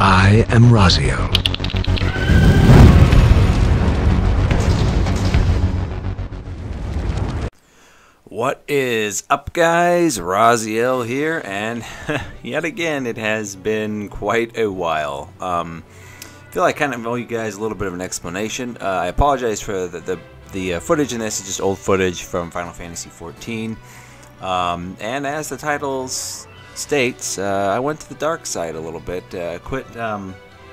I am Raziel. What is up, guys? Raziel here, and yet again it has been quite a while. I feel like I kind of owe you guys a little bit of an explanation. I apologize for the footage in this. It's just old footage from Final Fantasy XIV, and as the title states, I went to the dark side a little bit. Quit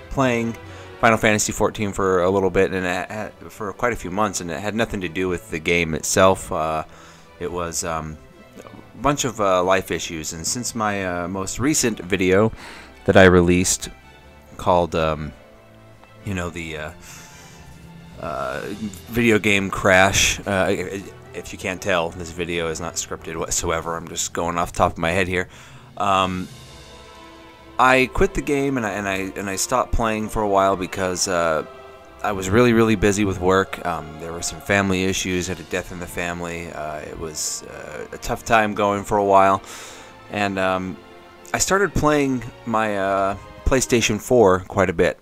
playing Final Fantasy XIV for a little bit, and for quite a few months, and it had nothing to do with the game itself. It was a bunch of life issues, and since my most recent video that I released called, you know, the video game crash, if you can't tell, this video is not scripted whatsoever. I'm just going off the top of my head here. I quit the game and I stopped playing for a while because I was really busy with work. There were some family issues. I had a death in the family. It was a tough time going for a while, and I started playing my PlayStation 4 quite a bit.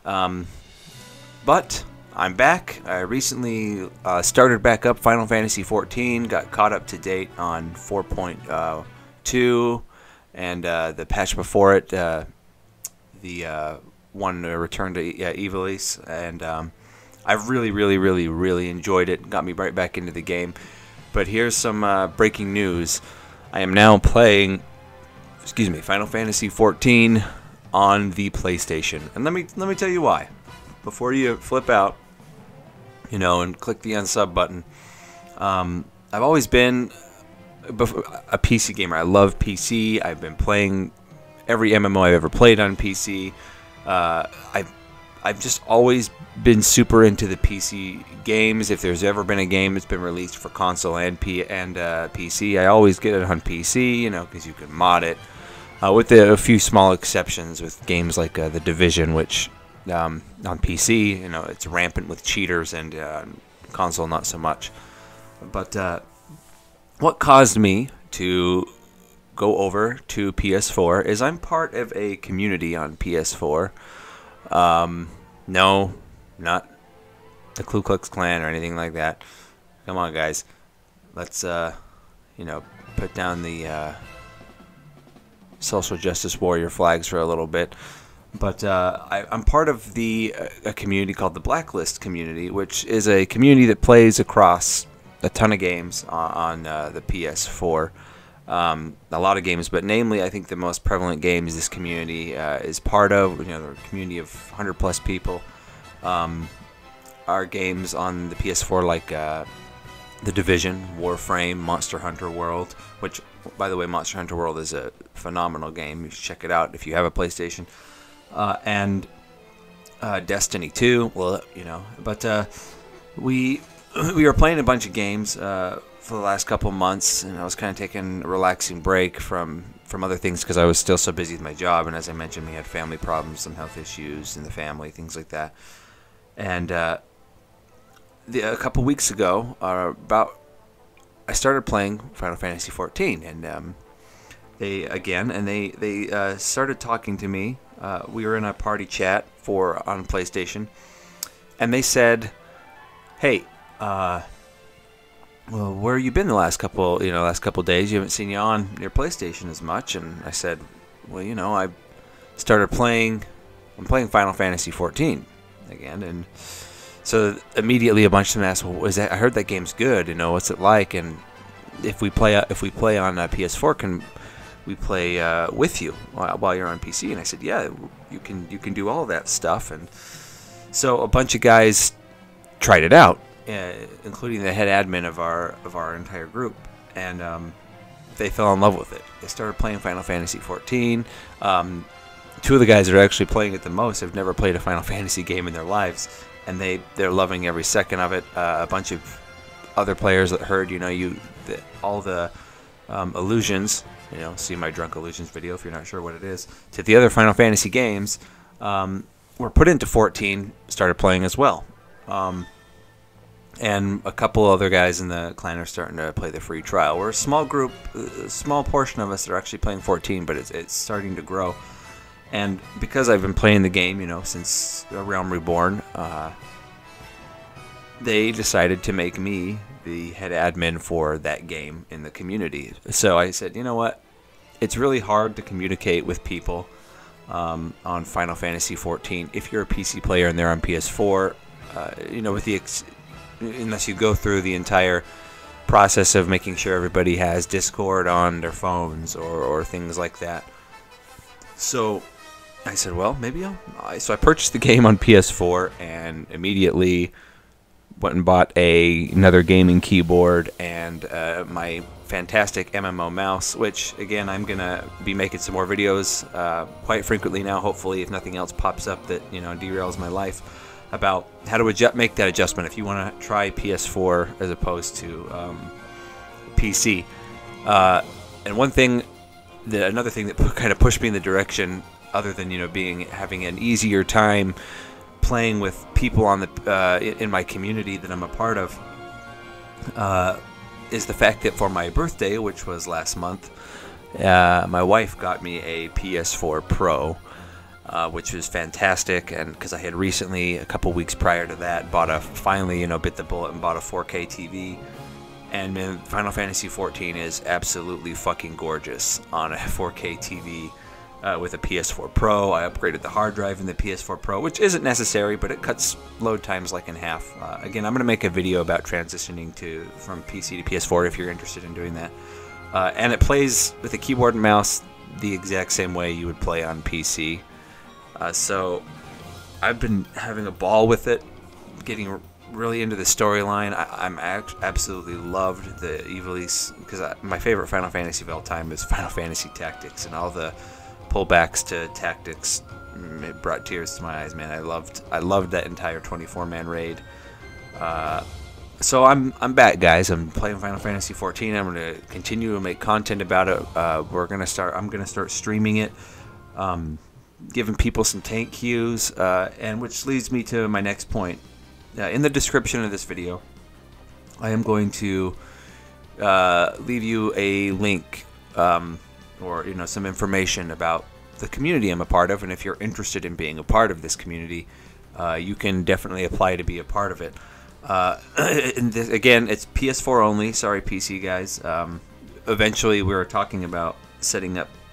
But I'm back. I recently started back up Final Fantasy XIV. Got caught up to date on 4.2, and the patch before it, the one Return to Ivalice, and I really enjoyed it. Got me right back into the game. But here's some breaking news. I am now playing, Final Fantasy XIV on the PlayStation, and let me tell you why. Before you flip out, you know, and click the unsub button. I've always been a PC gamer. I love PC. I've been playing every MMO I've ever played on PC. I've just always been super into the PC games. If there's ever been a game that's been released for console and PC, I always get it on PC, you know, because you can mod it. With a few small exceptions with games like The Division, which on PC, you know, it's rampant with cheaters, and console not so much. But what caused me to go over to PS4 is I'm part of a community on PS4. No, not the Ku Klux Klan or anything like that. Come on, guys. Let's, you know, put down the social justice warrior flags for a little bit. But I'm part of a community called the BlackList community, which is a community that plays across a ton of games on the PS4. A lot of games, but namely, I think the most prevalent games this community is part of, you know, the community of 100+ people, are games on the PS4 like The Division, Warframe, Monster Hunter World, which, by the way, Monster Hunter World is a phenomenal game. You should check it out if you have a PlayStation. And Destiny 2, well, you know, but we were playing a bunch of games for the last couple months, and I was kind of taking a relaxing break from other things because I was still so busy with my job, and as I mentioned, we had family problems, some health issues in the family, things like that. And a couple weeks ago, I started playing Final Fantasy XIV, and they started talking to me. We were in a party chat on PlayStation, and they said, "Hey, well, where you been the last couple days? You haven't seen you on your PlayStation as much." And I said, "Well, you know, I'm playing Final Fantasy XIV again." And so immediately a bunch of them asked, "Well, I heard that game's good. You know, what's it like? And if we play on PS4, can we play with you while you're on PC?" And I said, "Yeah, you can do all that stuff." And so a bunch of guys tried it out, including the head admin of our entire group, and they fell in love with it. They started playing Final Fantasy XIV. Two of the guys that are actually playing it the most have never played a Final Fantasy game in their lives, and they're loving every second of it. A bunch of other players that heard, you know, all the allusions, you know, see my Drunk Illusions video if you're not sure what it is, to the other Final Fantasy games, were put into 14, started playing as well. And a couple other guys in the clan are starting to play the free trial. We're a small group, a small portion of us that are actually playing 14, but it's starting to grow. And because I've been playing the game, you know, since Realm Reborn, they decided to make me the head admin for that game in the community. So I said, you know what? It's really hard to communicate with people on Final Fantasy XIV if you're a PC player and they're on PS4. You know, with the unless you go through the entire process of making sure everybody has Discord on their phones or things like that. So I said, well, maybe so I purchased the game on PS4 and immediately went and bought another gaming keyboard and my fantastic MMO mouse, which again I'm gonna be making some more videos quite frequently now, hopefully, if nothing else pops up that, you know, derails my life, about how to make that adjustment if you want to try PS4 as opposed to PC. And another thing that kind of pushed me in the direction, other than, you know, having an easier time playing with people on the in my community that I'm a part of, is the fact that for my birthday, which was last month, my wife got me a PS4 Pro, which was fantastic. And because I had recently, a couple weeks prior to that, finally, you know, bit the bullet and bought a 4K TV. And man, Final Fantasy XIV is absolutely fucking gorgeous on a 4K TV. With a PS4 Pro. I upgraded the hard drive in the PS4 Pro, which isn't necessary, but it cuts load times like in half. Again, I'm going to make a video about transitioning from PC to PS4 if you're interested in doing that. And it plays with a keyboard and mouse the exact same way you would play on PC. So I've been having a ball with it, getting really into the storyline. I'm absolutely loved the Ivalice, because my favorite Final Fantasy of all time is Final Fantasy Tactics, and all the pullbacks to Tactics, it brought tears to my eyes, man. I loved that entire 24-man raid. So I'm back, guys. I'm playing Final Fantasy XIV. I'm going to continue to make content about it. I'm going to start streaming it, giving people some tank cues, and which leads me to my next point. In the description of this video, I am going to leave you a link, or, you know, some information about the community I'm a part of, and if you're interested in being a part of this community, you can definitely apply to be a part of it. And again, it's PS4 only. Sorry, PC guys. Eventually, we were talking about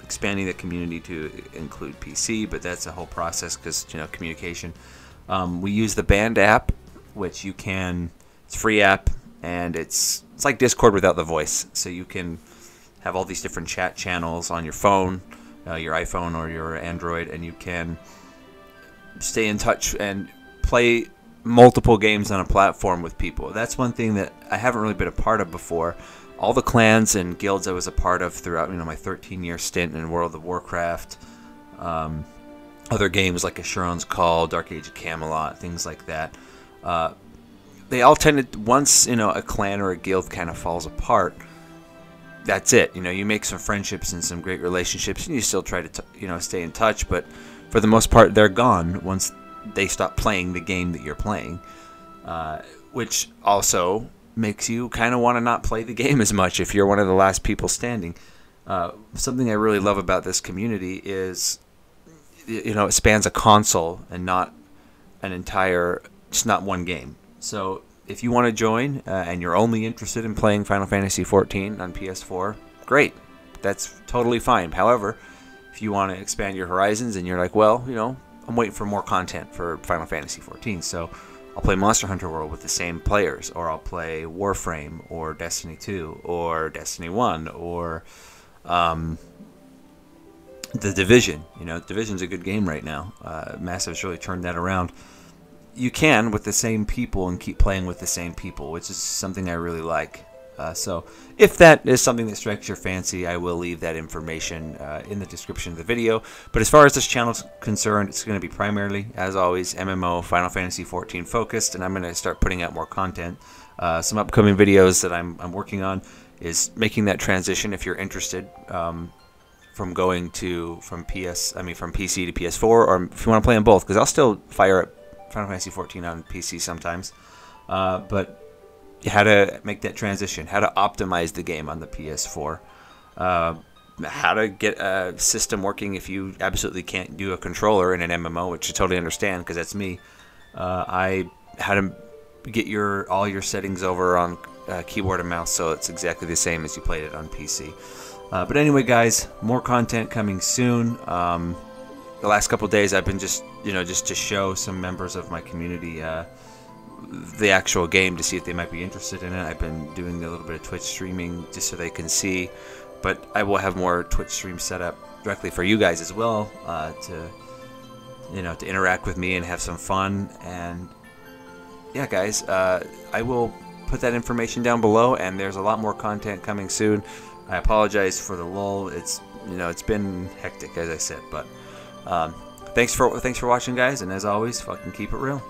expanding the community to include PC, but that's a whole process because, you know, communication. We use the Band app, which it's a free app, and it's like Discord without the voice, so you can have all these different chat channels on your phone, your iPhone or your Android, and you can stay in touch and play multiple games on a platform with people. That's one thing that I haven't really been a part of before. All the clans and guilds I was a part of throughout, you know, my 13-year stint in World of Warcraft, other games like Asheron's Call, Dark Age of Camelot, things like that, they all tended, once, you know, a clan or a guild kind of falls apart, that's it. You know, you make some friendships and some great relationships, and you still try to, you know, stay in touch, but for the most part, they're gone once they stop playing the game that you're playing, which also makes you kind of want to not play the game as much if you're one of the last people standing. Something I really love about this community is, you know, it spans a console and not an entire, just not one game. So if you want to join and you're only interested in playing Final Fantasy XIV on PS4, great. That's totally fine. However, if you want to expand your horizons and you're like, well, you know, I'm waiting for more content for Final Fantasy XIV, so I'll play Monster Hunter World with the same players, or I'll play Warframe, or Destiny 2, or Destiny 1, or The Division. You know, Division's a good game right now. Massive's really turned that around. You can with the same people and keep playing with the same people, which is something I really like. So if that is something that strikes your fancy, I will leave that information in the description of the video. But as far as this channel is concerned, it's going to be primarily, as always, MMO Final Fantasy XIV focused, and I'm going to start putting out more content. Some upcoming videos that I'm working on is making that transition, if you're interested, from going from PC to PS4, or if you want to play them both, because I'll still fire up Final Fantasy XIV on PC sometimes. But how to make that transition, how to optimize the game on the PS4. how to get a system working if you absolutely can't do a controller in an MMO, which I totally understand because that's me. How to get all your settings over on keyboard and mouse so it's exactly the same as you played it on PC. But anyway, guys, more content coming soon. The last couple of days I've been just to show some members of my community the actual game to see if they might be interested in it. I've been doing a little bit of Twitch streaming just so they can see, but I will have more Twitch streams set up directly for you guys as well to interact with me and have some fun. And yeah, guys, I will put that information down below, and there's a lot more content coming soon. I apologize for the lull. It's been hectic, as I said, but thanks for watching, guys, and as always, fucking keep it real.